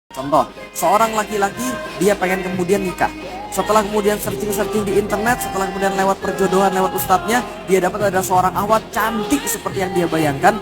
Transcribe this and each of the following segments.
Contoh, seorang laki-laki dia pengen kemudian nikah. Setelah kemudian searching-searching di internet, setelah kemudian lewat perjodohan, lewat ustadznya, dia dapat ada seorang awat cantik seperti yang dia bayangkan,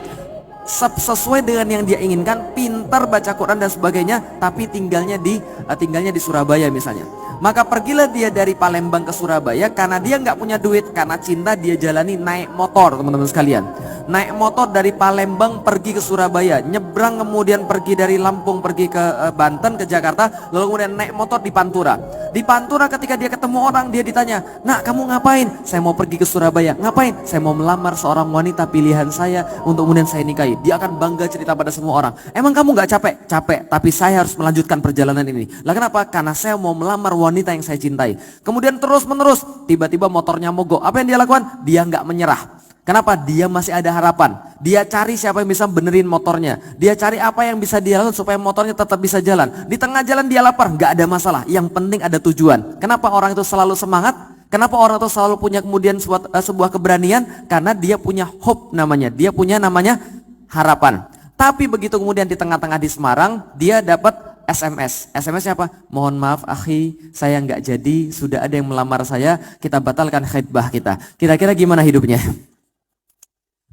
sesuai dengan yang dia inginkan, pintar baca Quran dan sebagainya, tapi tinggalnya di Surabaya misalnya. Maka pergilah dia dari Palembang ke Surabaya karena dia nggak punya duit, karena cinta dia jalani naik motor, teman-teman sekalian. Naik motor dari Palembang pergi ke Surabaya, nyebrang kemudian pergi dari Lampung pergi ke Banten, ke Jakarta, lalu kemudian naik motor di Pantura. Di Pantura ketika dia ketemu orang, dia ditanya, "Nak, kamu ngapain?" "Saya mau pergi ke Surabaya." "Ngapain?" "Saya mau melamar seorang wanita pilihan saya untuk kemudian saya nikahi." Dia akan bangga cerita pada semua orang. "Emang kamu nggak capek?" "Capek, tapi saya harus melanjutkan perjalanan ini." "Lah kenapa?" "Karena saya mau melamar wanita yang saya cintai." Kemudian terus menerus, tiba-tiba motornya mogok. Apa yang dia lakukan? Dia nggak menyerah. Kenapa? Dia masih ada harapan. Dia cari siapa yang bisa benerin motornya. Dia cari apa yang bisa dia lakukan supaya motornya tetap bisa jalan. Di tengah jalan dia lapar, nggak ada masalah. Yang penting ada tujuan. Kenapa orang itu selalu semangat? Kenapa orang itu selalu punya kemudian sebuah keberanian? Karena dia punya hope namanya. Dia punya namanya harapan. Tapi begitu kemudian di tengah-tengah di Semarang, dia dapat SMS. SMS-nya apa? "Mohon maaf akhi, saya nggak jadi, sudah ada yang melamar saya, kita batalkan khidbah kita." Kira-kira gimana hidupnya?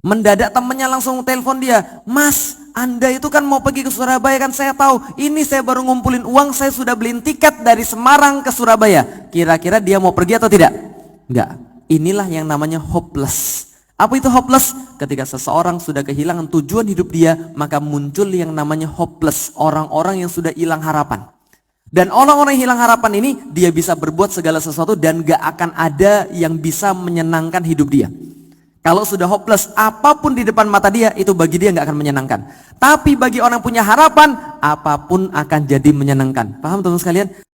Mendadak temennya langsung telepon dia, "Mas, Anda itu kan mau pergi ke Surabaya kan, saya tahu. Ini saya baru ngumpulin uang, saya sudah beliin tiket dari Semarang ke Surabaya." Kira-kira dia mau pergi atau tidak? Enggak. Inilah yang namanya hopeless. Apa itu hopeless? Ketika seseorang sudah kehilangan tujuan hidup dia, maka muncul yang namanya hopeless. Orang-orang yang sudah hilang harapan. Dan orang-orang yang hilang harapan ini, dia bisa berbuat segala sesuatu dan gak akan ada yang bisa menyenangkan hidup dia. Kalau sudah hopeless, apapun di depan mata dia, itu bagi dia nggak akan menyenangkan. Tapi bagi orang yang punya harapan, apapun akan jadi menyenangkan. Paham teman-teman sekalian?